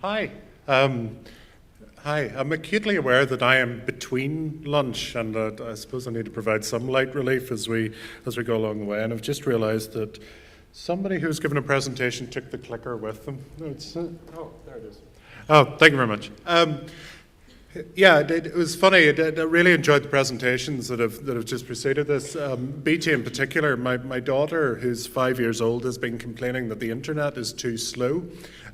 Hi. Um, Hi. I'm acutely aware that I am between lunch, and I suppose I need to provide some light relief as we go along the way. And I've just realised that somebody who's given a presentation took the clicker with them. No, oh, there it is. Oh, thank you very much. Yeah, it was funny. I really enjoyed the presentations that have just preceded this. BT in particular, my daughter, who's 5 years old, has been complaining that the internet is too slow.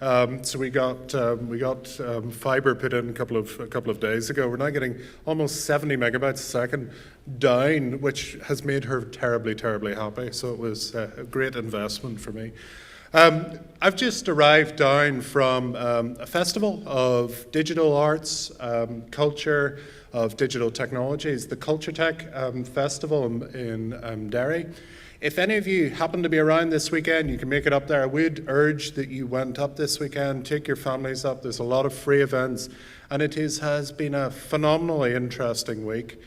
So we got fibre put in a couple of days ago. We're now getting almost 70 megabytes a second down, which has made her terribly, terribly happy. So it was a great investment for me. I've just arrived down from a festival of digital arts, culture, of digital technologies, the Culture Tech Festival in Derry. If any of you happen to be around this weekend, you can make it up there. I would urge that you went up this weekend, take your families up. There's a lot of free events, and has been a phenomenally interesting week.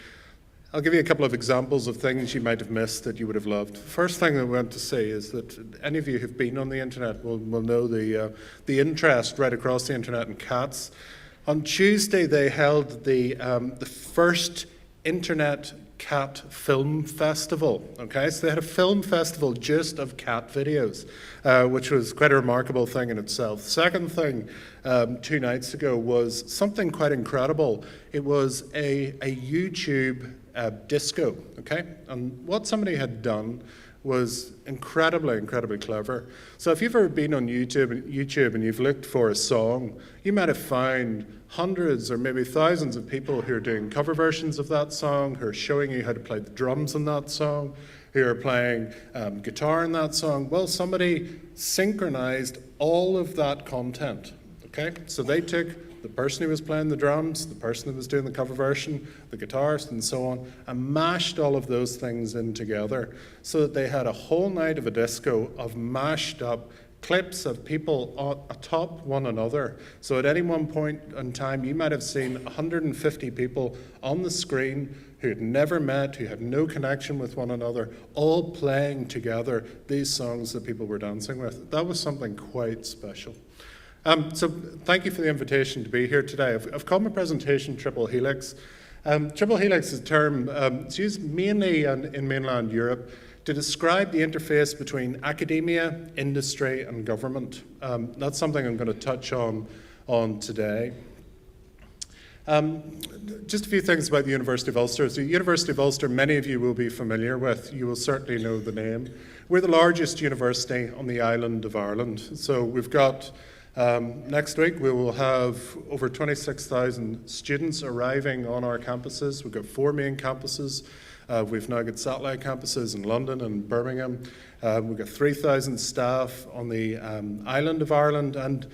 I'll give you a couple of examples of things you might have missed that you would have loved. The first thing that we want to say is that any of you who've been on the internet will know the interest right across the internet in cats. On Tuesday, they held the first Internet Cat Film Festival. Okay, so they had a film festival just of cat videos, which was quite a remarkable thing in itself. The second thing, 2 nights ago, was something quite incredible. It was a YouTube disco. Okay, and what somebody had done was incredibly, incredibly clever. So if you've ever been on YouTube and you've looked for a song, you might have found hundreds or maybe thousands of people who are doing cover versions of that song, who are showing you how to play the drums in that song, who are playing guitar in that song. Well, somebody synchronized all of that content. Okay, so they took the person who was playing the drums, the person who was doing the cover version, the guitarist, and so on, and mashed all of those things in together so that they had a whole night of a disco of mashed up clips of people atop one another. So at any one point in time, you might have seen 150 people on the screen who had never met, who had no connection with one another, all playing together these songs that people were dancing with. That was something quite special. So thank you for the invitation to be here today. I've called my presentation Triple Helix. Triple Helix is a term it's used mainly in mainland Europe to describe the interface between academia, industry, and government. That's something I'm going to touch on today. Just a few things about the University of Ulster. So the University of Ulster, many of you will be familiar with. You will certainly know the name. We're the largest university on the island of Ireland. So we've got next week, we will have over 26,000 students arriving on our campuses. We've got 4 main campuses. We've now got satellite campuses in London and Birmingham. We've got 3,000 staff on the island of Ireland, and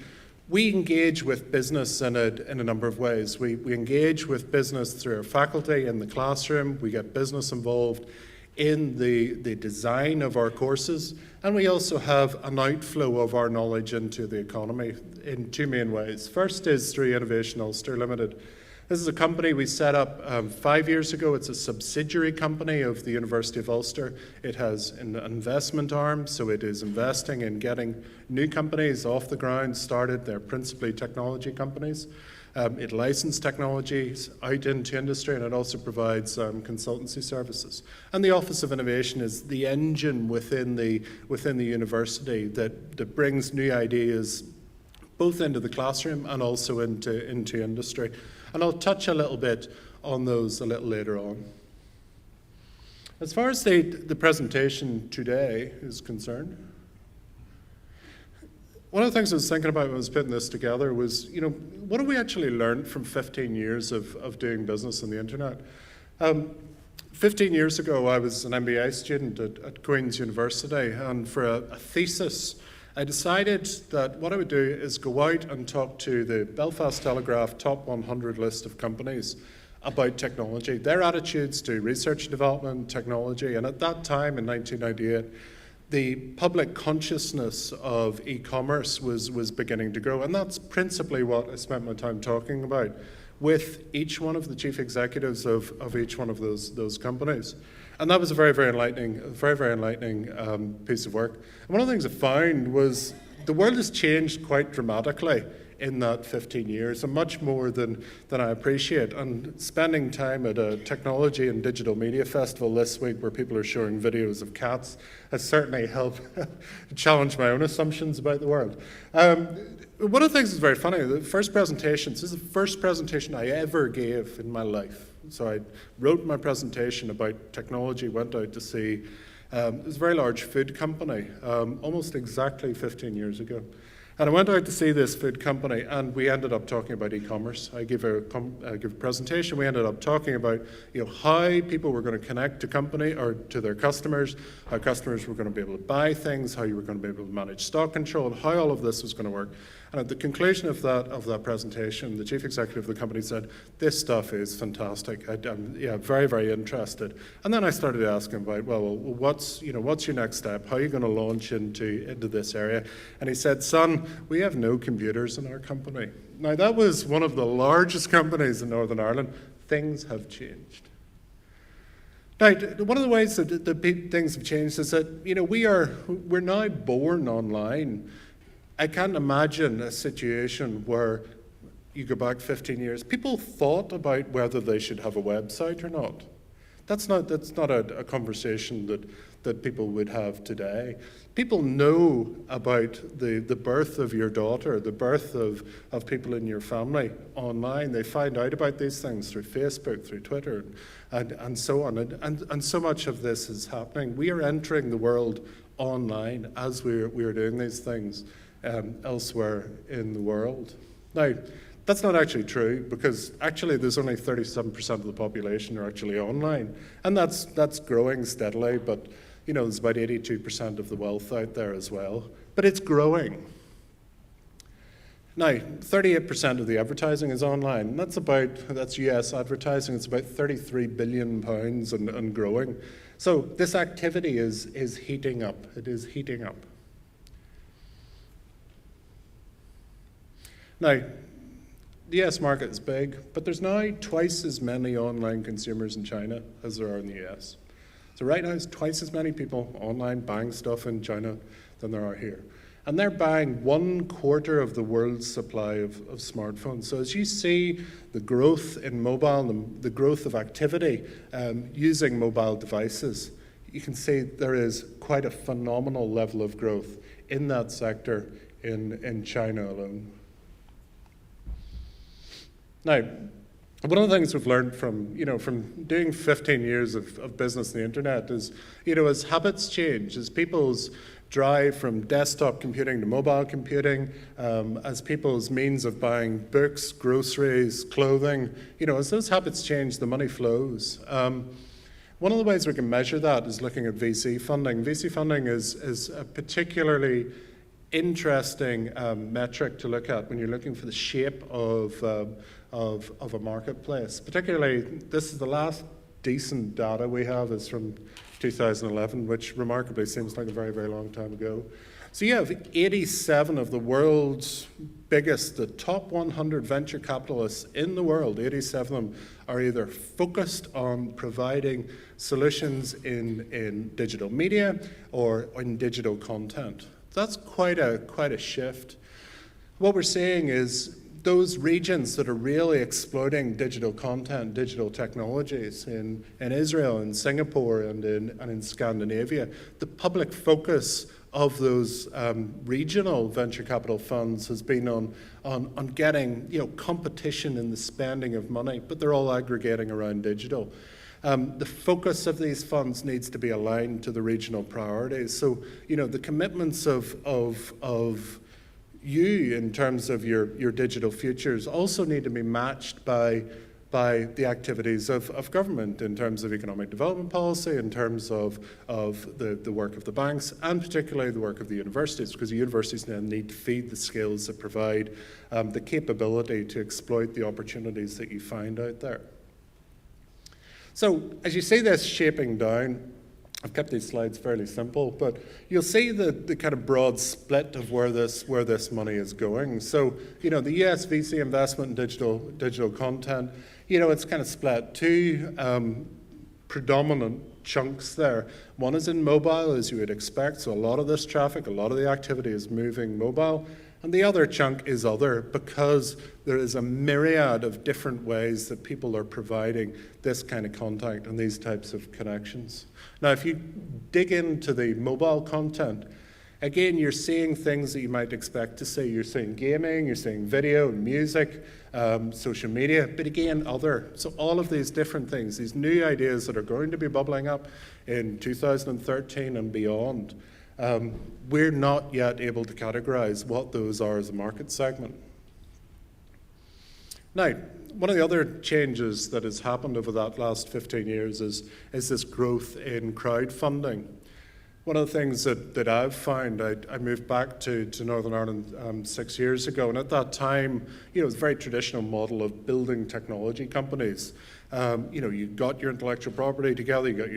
we engage with business in a number of ways. We engage with business through our faculty in the classroom. We get business involved in the design of our courses, and we also have an outflow of our knowledge into the economy in 2 main ways. First is through Innovation Ulster Limited. This is a company we set up 5 years ago. It's a subsidiary company of the University of Ulster. It has an investment arm, so it is investing in getting new companies off the ground started. They're principally technology companies. It licenses technologies out into industry, and it also provides consultancy services. And the Office of Innovation is the engine within the university that brings new ideas both into the classroom and also into industry. And I'll touch a little bit on those a little later on. As far as the presentation today is concerned, one of the things I was thinking about when I was putting this together was, what have we actually learned from 15 years of doing business on the internet? 15 years ago, I was an MBA student at Queen's University, and for a thesis, I decided that what I would do is go out and talk to the Belfast Telegraph top 100 list of companies about technology, their attitudes to research and development, technology, and at that time in 1998, the public consciousness of e-commerce was beginning to grow, and that's principally what I spent my time talking about with each one of the chief executives of each one of those companies. And that was a very, very enlightening piece of work. And one of the things I found was the world has changed quite dramatically in that 15 years, and much more than I appreciate. And spending time at a technology and digital media festival this week where people are showing videos of cats has certainly helped challenge my own assumptions about the world. One of the things that's very funny, the first presentations, this is the first presentation I ever gave in my life. So I wrote my presentation about technology, went out to see, it was a very large food company, almost exactly 15 years ago. And I went out to see this food company, and we ended up talking about e-commerce. I gave a presentation. We ended up talking about, how people were going to connect to company or to their customers, how customers were going to be able to buy things, how you were going to be able to manage stock control, how all of this was going to work. And at the conclusion of that presentation, the chief executive of the company said, "This stuff is fantastic. I'm very, very interested." And then I started asking about, well, what's your next step? How are you going to launch into this area? And he said, "Son, we have no computers in our company." Now, that was one of the largest companies in Northern Ireland. Things have changed. Now, one of the ways that things have changed is that, we're now born online. I can't imagine a situation where you go back 15 years, people thought about whether they should have a website or not. That's not a conversation that people would have today. People know about the birth of your daughter, the birth of people in your family online. They find out about these things through Facebook, through Twitter, and so on. And so much of this is happening. We are entering the world online as we are doing these things elsewhere in the world. Now, that's not actually true, because actually there's only 37% of the population are actually online, and that's growing steadily, but there's about 82% of the wealth out there as well, but it's growing. Now, 38% of the advertising is online. That's US advertising. It's about £33 billion and growing. So this activity is heating up. It is heating up. Now, the US market is big, but there's now twice as many online consumers in China as there are in the US. So right now, there's twice as many people online buying stuff in China than there are here. And they're buying 1/4 of the world's supply of smartphones. So as you see the growth in mobile, the growth of activity using mobile devices, you can see there is quite a phenomenal level of growth in that sector in China alone. Now, one of the things we've learned from doing 15 years of business in the internet is, as habits change, as people's drive from desktop computing to mobile computing, as people's means of buying books, groceries, clothing, as those habits change, the money flows. One of the ways we can measure that is looking at VC funding. VC funding is a particularly interesting metric to look at when you're looking for the shape of a marketplace. Particularly, this is the last decent data we have is from 2011, which remarkably seems like a very, very long time ago. So you have 87 of the world's biggest, the top 100 venture capitalists in the world, 87 of them are either focused on providing solutions in digital media or in digital content. That's quite a shift. What we're seeing is those regions that are really exploding digital content, digital technologies in Israel and Singapore and in Scandinavia, the public focus of those regional venture capital funds has been on getting competition in the spending of money, but they're all aggregating around digital. The focus of these funds needs to be aligned to the regional priorities. So, the commitments of you in terms of your digital futures also need to be matched by the activities of government in terms of economic development policy, in terms of the work of the banks, and particularly the work of the universities, because the universities now need to feed the skills that provide the capability to exploit the opportunities that you find out there. So as you see this shaping down, I've kept these slides fairly simple, but you'll see the kind of broad split of where this money is going. So, the US VC investment in digital content, it's kind of split. Two predominant chunks there. One is in mobile, as you would expect, so a lot of this traffic, a lot of the activity is moving mobile. And the other chunk is other, because there is a myriad of different ways that people are providing this kind of contact and these types of connections. Now, if you dig into the mobile content, again, you're seeing things that you might expect to see. You're seeing gaming, you're seeing video, music, social media, but again, other. So all of these different things, these new ideas that are going to be bubbling up in 2013 and beyond, we're not yet able to categorize what those are as a market segment. Now, one of the other changes that has happened over that last 15 years is this growth in crowdfunding. One of the things that I've found, I moved back to Northern Ireland 6 years ago, and at that time, it was a very traditional model of building technology companies. You got your intellectual property together, you got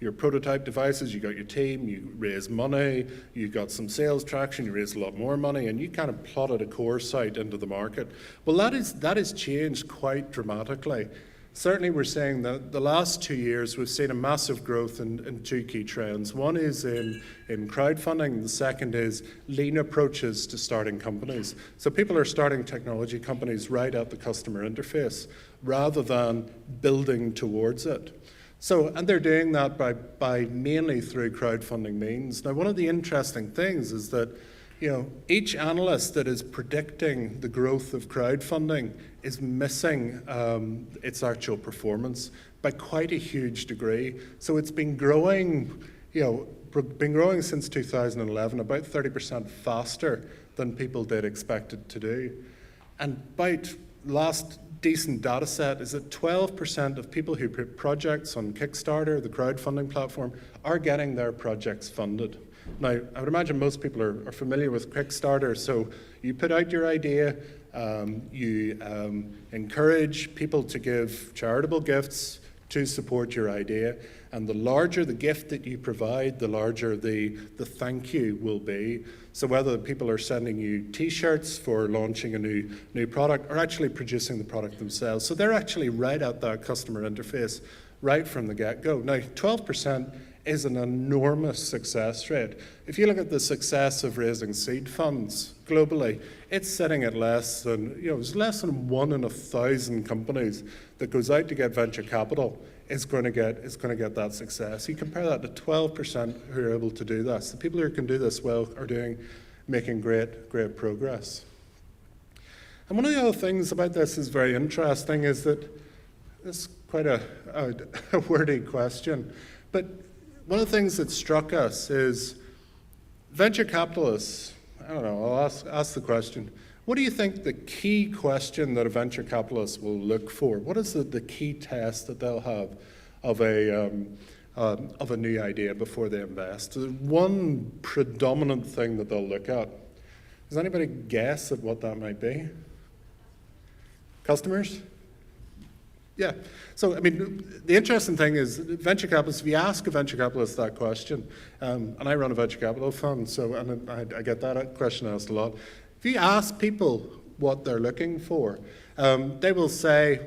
your prototype devices, you got your team, you raised money, you got some sales traction, you raised a lot more money, and you kind of plotted a core site into the market. Well, that has changed quite dramatically. Certainly, we're saying that the last 2 years we've seen a massive growth in two key trends. One is in crowdfunding, the second is lean approaches to starting companies. So people are starting technology companies right at the customer interface rather than building towards it. So, and they're doing that by mainly through crowdfunding means. Now, one of the interesting things is that each analyst that is predicting the growth of crowdfunding is missing its actual performance by quite a huge degree. So it's been growing, since 2011, about 30% faster than people did expect it to do. And about last decent data set is that 12% of people who put projects on Kickstarter, the crowdfunding platform, are getting their projects funded. Now, I would imagine most people are familiar with Kickstarter, so you put out your idea, you encourage people to give charitable gifts to support your idea, and the larger the gift that you provide, the larger the thank you will be. So whether people are sending you t-shirts for launching a new product or actually producing the product themselves. So they're actually right at that customer interface right from the get-go. Now, 12% is an enormous success rate. If you look at the success of raising seed funds globally, it's sitting at less than, it's less than 1 in 1,000 companies that goes out to get venture capital is going to get that success. You compare that to 12% who are able to do this. The people who can do this well are making great progress. And one of the other things about this is very interesting is that it's quite a wordy question, but one of the things that struck us is venture capitalists, I don't know, I'll ask the question, what do you think the key question that a venture capitalist will look for? What is the key test that they'll have of a new idea before they invest? The one predominant thing that they'll look at. Does anybody guess at what that might be? Customers? Yeah. So, I mean, the interesting thing is venture capitalists, if you ask a venture capitalist that question, and I run a venture capital fund, so and I get that question asked a lot. If you ask people what they're looking for, they will say,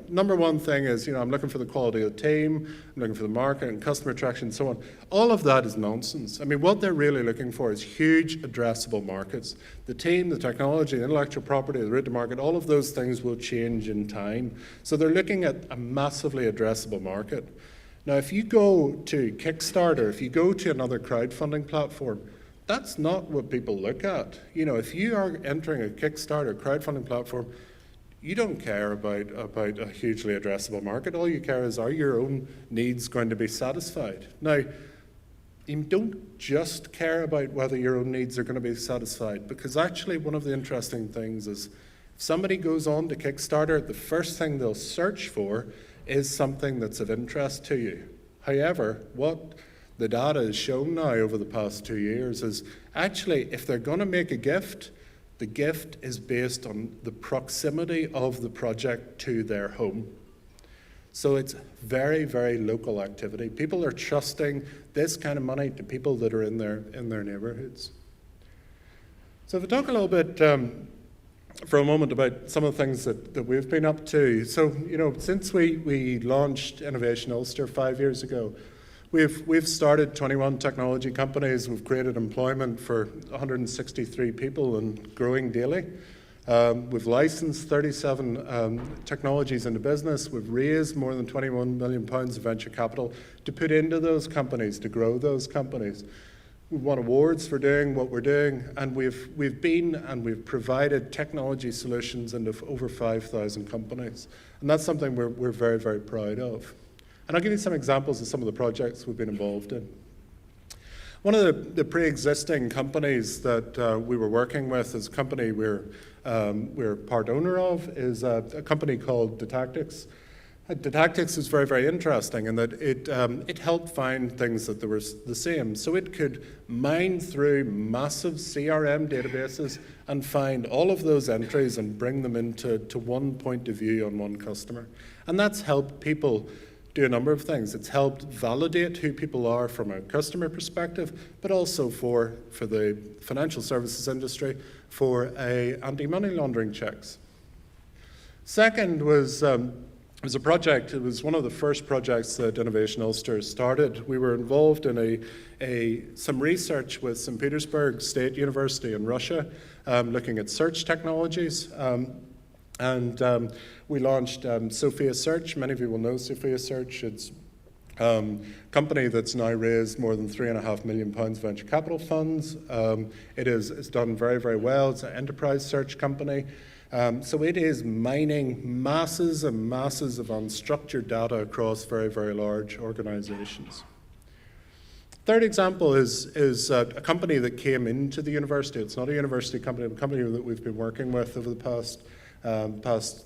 number one thing is, I'm looking for the quality of the team, I'm looking for the market and customer traction and so on. All of that is nonsense. I mean, what they're really looking for is huge addressable markets. The team, the technology, the intellectual property, the route to market, all of those things will change in time. So they're looking at a massively addressable market. Now, if you go to Kickstarter, if you go to another crowdfunding platform, that's not what people look at. If you are entering a Kickstarter crowdfunding platform, you don't care about a hugely addressable market. All you care is, are your own needs going to be satisfied? Now, you don't just care about whether your own needs are going to be satisfied, because actually one of the interesting things is if somebody goes on to Kickstarter, the first thing they'll search for is something that's of interest to you. However, what the data has shown now over the past 2 years is actually if they're going to make a gift, the gift is based on the proximity of the project to their home. So it's very, very local activity. People are trusting this kind of money to people that are in their neighborhoods. So if we talk a little bit for a moment about some of the things that we've been up to. So, since we launched Innovation Ulster 5 years ago, we've started 21 technology companies. We've created employment for 163 people and growing daily. We've licensed 37 technologies into business. We've raised more than £21 million of venture capital to put into those companies, to grow those companies. We've won awards for doing what we're doing, and we've provided technology solutions into over 5,000 companies. And that's something we're very, very proud of. And I'll give you some examples of some of the projects we've been involved in. One of the pre-existing companies that we were working with, is a company we're part owner of, is a company called Detactics. Detactics is very, very interesting in that it helped find things that were the same. So it could mine through massive CRM databases and find all of those entries and bring them into one point of view on one customer. And that's helped people do a number of things. It's helped validate who people are from a customer perspective, but also for the financial services industry for anti-money laundering checks. Second was it was a project. It was one of the first projects that Innovation Ulster started. We were involved in some research with St. Petersburg State University in Russia, looking at search technologies. We launched Sophia Search. Many of you will know Sophia Search. It's a company that's now raised more than £3.5 million venture capital funds. It's done very, very well. It's an enterprise search company. So it is mining masses and masses of unstructured data across very, very large organizations. Third example is a company that came into the university. It's not a university company, but a company that we've been working with over the past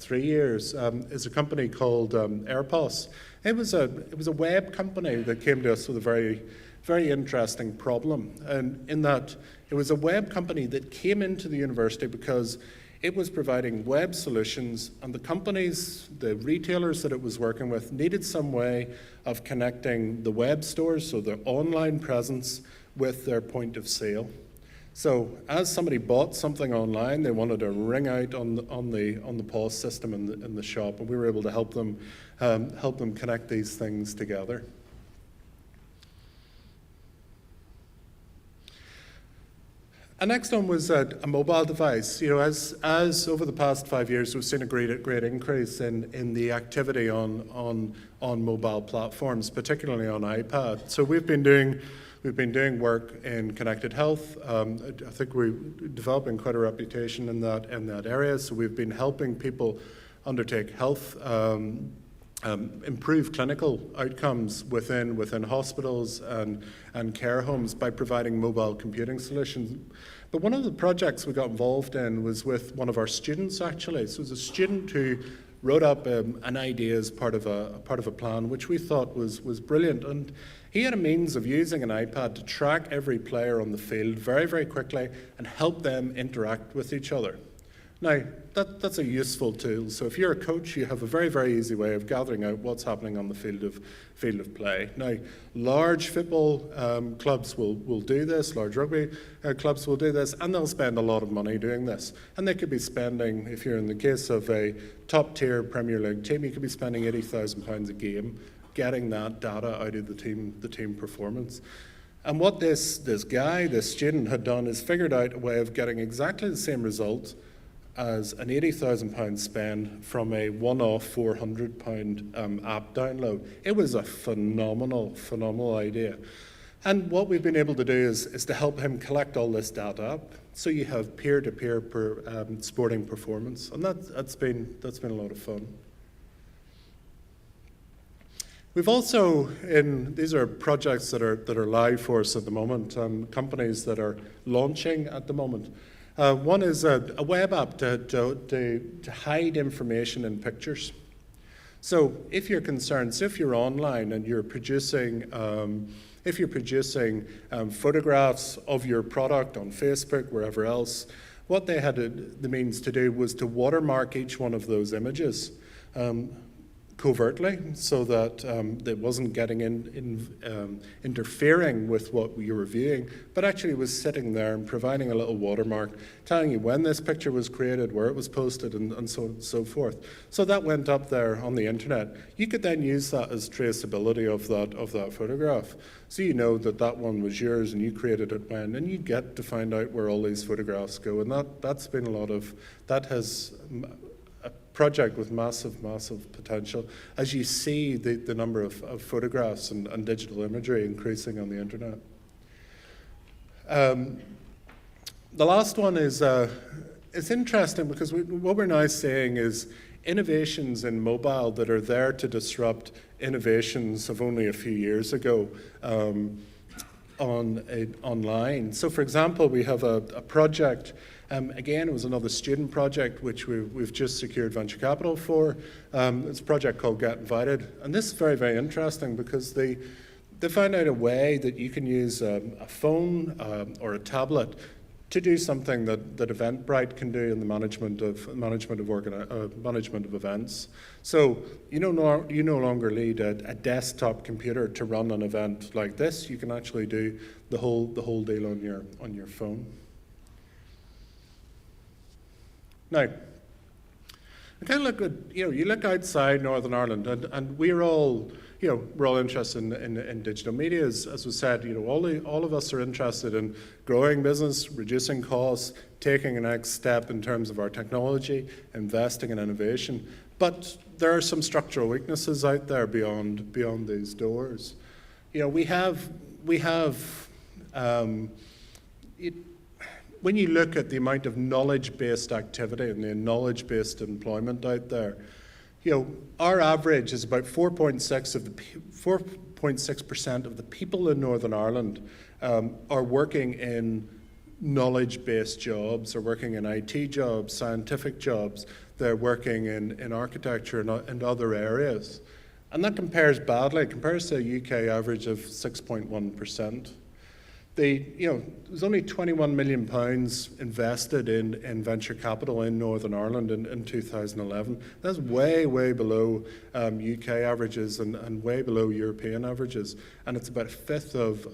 3 years. Is a company called Airpos. It was a web company that came to us with a very, very interesting problem, and in that it was a web company that came into the university because it was providing web solutions, and the companies, the retailers that it was working with, needed some way of connecting the web stores, so their online presence, with their point of sale. So as somebody bought something online, they wanted to ring out on the POS system in the shop, and we were able to help them connect these things together. A next one was a mobile device. As over the past 5 years, we've seen a great increase in the activity on mobile platforms, particularly on iPad. So we've been doing work in connected health. I think we're developing quite a reputation in that area. So we've been helping people undertake health, improve clinical outcomes within hospitals and care homes by providing mobile computing solutions. But one of the projects we got involved in was with one of our students, actually. So it was a student who wrote up an idea as part of a plan, which we thought was brilliant. And he had a means of using an iPad to track every player on the field very, very quickly and help them interact with each other. Now, that's a useful tool. So if you're a coach, you have a very, very easy way of gathering out what's happening on the field of play. Now, large football clubs will do this, large rugby clubs will do this, and they'll spend a lot of money doing this. And they could be spending, if you're in the case of a top-tier Premier League team, you could be spending £80,000 a game getting that data out of the team performance. And what this student had done is figured out a way of getting exactly the same result as an £80,000 spend from a one-off £400 app download. It was a phenomenal idea. And what we've been able to do is to help him collect all this data up, so you have peer-to-peer sporting performance, and that's been a lot of fun. We've also, these are projects that are live for us at the moment, companies that are launching at the moment. One is a web app to hide information in pictures. So if you're concerned, so if you're online and you're producing photographs of your product on Facebook, wherever else, what they had the means to do was to watermark each one of those images. covertly, so that it wasn't getting interfering with what you were viewing, but actually was sitting there and providing a little watermark, telling you when this picture was created, where it was posted, and so on and so forth. So that went up there on the internet. You could then use that as traceability of that photograph. So you know that that one was yours and you created it when, and you get to find out where all these photographs go. And that's been that has a project with massive potential as you see the number of photographs and digital imagery increasing on the internet. The last one is it's interesting because what we're now seeing is innovations in mobile that are there to disrupt innovations of only a few years ago online. So, for example, we have a project. Again, it was another student project which we've just secured venture capital for. It's a project called Get Invited, and this is very, very interesting because they found out a way that you can use a phone or a tablet to do something that Eventbrite can do in the management of events. So you no longer need a desktop computer to run an event like this. You can actually do the whole deal on your phone. Now, I kind of look at, you look outside Northern Ireland, and we're all interested in digital media. As was said, all of us are interested in growing business, reducing costs, taking a next step in terms of our technology, investing in innovation. But there are some structural weaknesses out there beyond these doors. When you look at the amount of knowledge-based activity and the knowledge-based employment out there, our average is about 4.6% of the people in Northern Ireland are working in knowledge-based jobs, are working in IT jobs, scientific jobs. They're working in architecture and other areas. And that compares badly. It compares to a UK average of 6.1%. There's only £21 million invested in venture capital in Northern Ireland in 2011. That's way below UK averages and way below European averages, and it's about a fifth of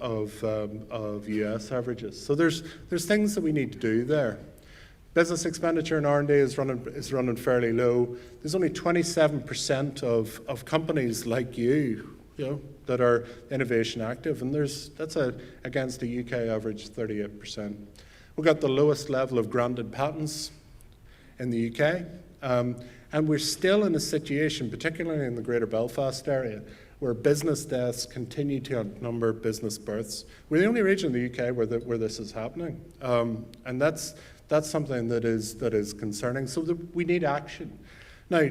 US averages. So there's things that we need to do there. Business expenditure in R&D is running fairly low. There's only 27% of companies like you that are innovation active, and that's against a UK average 38%. We've got the lowest level of granted patents in the UK, and we're still in a situation, particularly in the Greater Belfast area, where business deaths continue to outnumber business births. We're the only region in the UK where this is happening, and that's something that is concerning. So we need action. Now,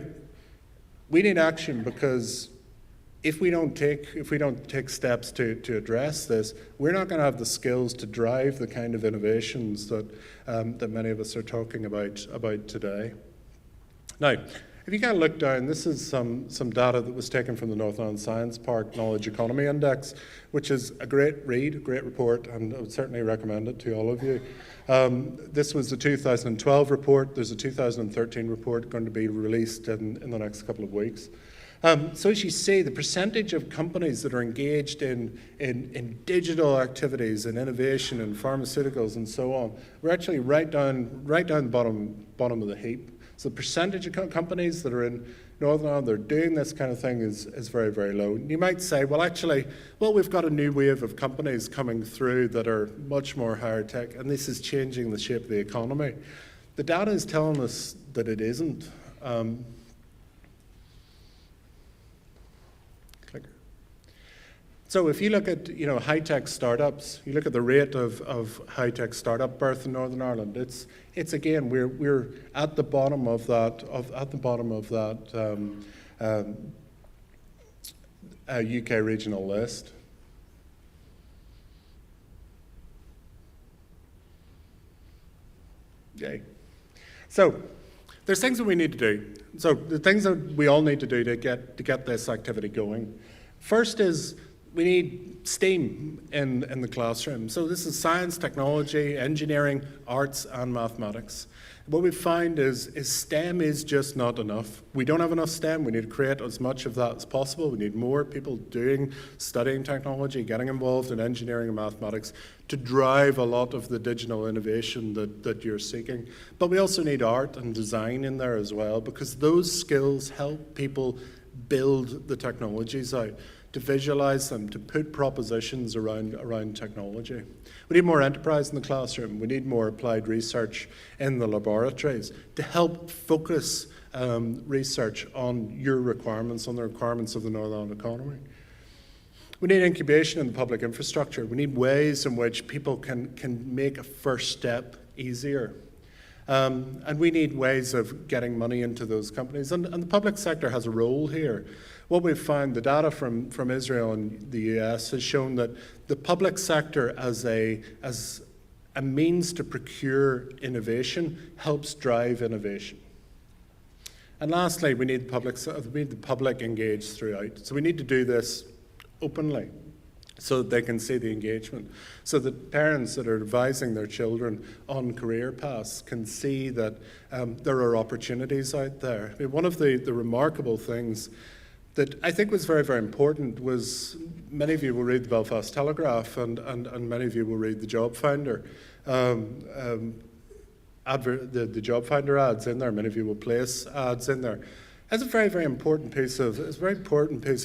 we need action because if we don't take steps to address this, we're not going to have the skills to drive the kind of innovations that many of us are talking about today. Now, if you kind of look down, this is some data that was taken from the Northern Ireland Science Park Knowledge Economy Index, which is a great read, a great report, and I would certainly recommend it to all of you. This was the 2012 report. There's a 2013 report going to be released in the next couple of weeks. So as you see, the percentage of companies that are engaged in digital activities and innovation and pharmaceuticals and so on, we're actually right down the bottom of the heap. So the percentage of companies that are in Northern Ireland that are doing this kind of thing is very, very low. And you might say, well, we've got a new wave of companies coming through that are much more higher tech, and this is changing the shape of the economy. The data is telling us that it isn't. So if you look at high-tech startups, you look at the rate of high-tech startup birth in Northern Ireland. It's again we're at the bottom of that UK regional list. Yay! So there's things that we need to do. So the things that we all need to do to get this activity going. First is we need STEAM in the classroom. So this is science, technology, engineering, arts, and mathematics. what we find is STEM is just not enough. We don't have enough STEM. We need to create as much of that as possible. We need more people studying technology, getting involved in engineering and mathematics to drive a lot of the digital innovation that you're seeking. But we also need art and design in there as well, because those skills help people build the technologies out, to visualize them, to put propositions around technology. We need more enterprise in the classroom. We need more applied research in the laboratories to help focus research on your requirements, on the requirements of the Northern Ireland economy. We need incubation in the public infrastructure. We need ways in which people can make a first step easier. And we need ways of getting money into those companies. And the public sector has a role here. What we've found, the data from Israel and the US has shown that the public sector as a means to procure innovation helps drive innovation. And lastly, we need the public engaged throughout. So we need to do this openly, so that they can see the engagement, so that parents that are advising their children on career paths can see that there are opportunities out there. I mean, one of the remarkable things that I think was very, very important was, many of you will read the Belfast Telegraph and many of you will read the Job Finder. The Job Finder ads in there, many of you will place ads in there. It's a very, very important piece of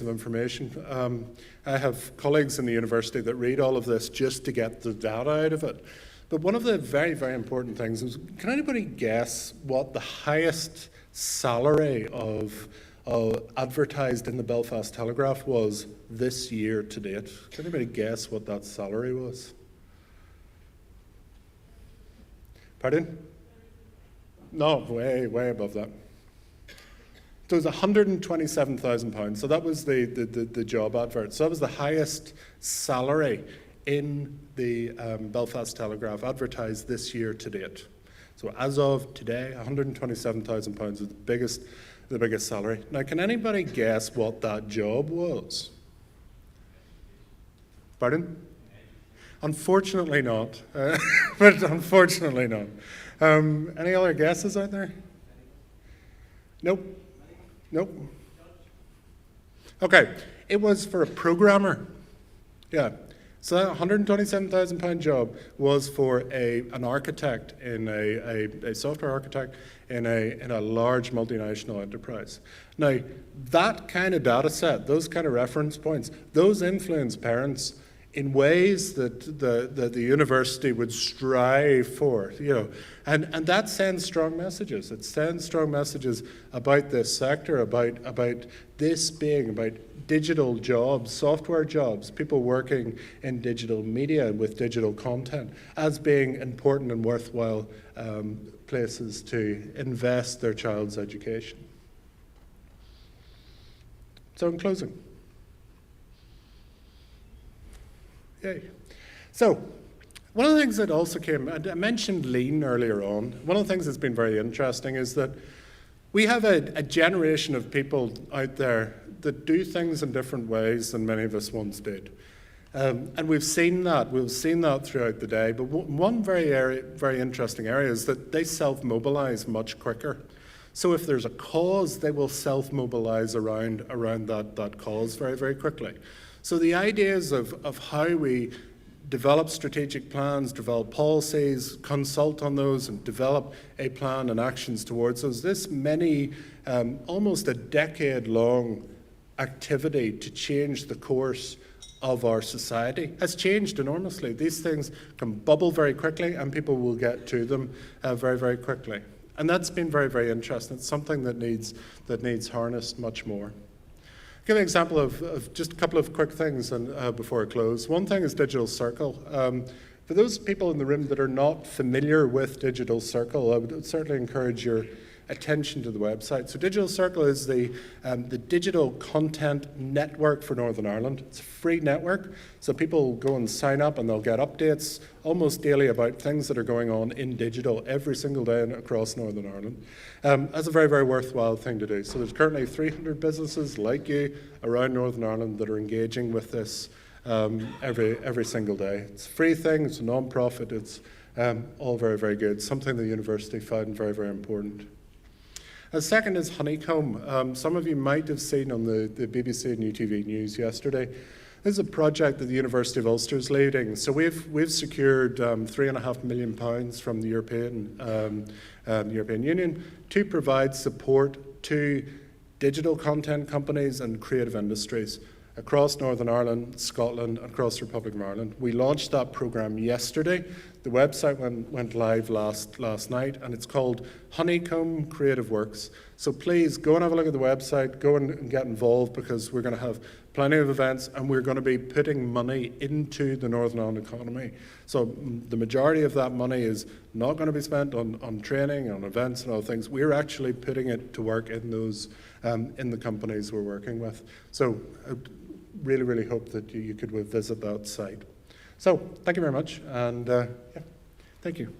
information. I have colleagues in the university that read all of this just to get the data out of it. But one of the very, very important things is, can anybody guess what the highest salary of advertised in the Belfast Telegraph was this year to date? Can anybody guess what that salary was? Pardon? No, way, way above that. So it was £127,000. So that was the job advert. So that was the highest salary in the Belfast Telegraph advertised this year to date. So as of today, £127,000 is the biggest salary. Now, can anybody guess what that job was? Pardon? Unfortunately not. But unfortunately not. Any other guesses out there? Nope. Nope. Okay, it was for a programmer. Yeah. So that £127,000 job was for an architect, in a software architect in a large multinational enterprise. Now, that kind of data set, those kind of reference points, those influence parents in ways that the university would strive for, and that sends strong messages. It sends strong messages about this sector, about this being about digital jobs, software jobs, people working in digital media with digital content as being important and worthwhile places to invest their child's education. So in closing. Yay. So, one of the things that also came, I mentioned lean earlier on. One of the things that's been very interesting is that we have a generation of people out there that do things in different ways than many of us once did. And we've seen that throughout the day. But one very interesting area is that they self-mobilize much quicker. So if there's a cause, they will self-mobilize around that cause very, very quickly. So the ideas of how we develop strategic plans, develop policies, consult on those, and develop a plan and actions towards those, this almost a decade-long activity to change the course of our society has changed enormously. These things can bubble very quickly, and people will get to them very, very quickly. And that's been very, very interesting. It's something that needs harnessed much more. I'll give an example of just a couple of quick things before I close. One thing is Digital Circle. For those people in the room that are not familiar with Digital Circle, I would certainly encourage your attention to the website. So Digital Circle is the digital content network for Northern Ireland. It's a free network, so people go and sign up and they'll get updates almost daily about things that are going on in digital every single day across Northern Ireland. That's a very, very worthwhile thing to do. So there's currently 300 businesses like you around Northern Ireland that are engaging with this every single day. It's a free thing, it's a non-profit, it's All very, very good. Something the university found very, very important. Second is Honeycomb. Some of you might have seen on the BBC and UTV News yesterday. This is a project that the University of Ulster is leading. So we've secured £3.5 million from the European Union to provide support to digital content companies and creative industries across Northern Ireland, Scotland, and across the Republic of Ireland. We launched that programme yesterday. The website went live last night, and it's called Honeycomb Creative Works. So please go and have a look at the website, go and get involved, because we're going to have plenty of events, and we're going to be putting money into the Northern Ireland economy. So the majority of that money is not going to be spent on training, on events and other things. We're actually putting it to work in those in the companies we're working with. So I really, really hope that you could visit that site. So thank you very much, and yeah, thank you.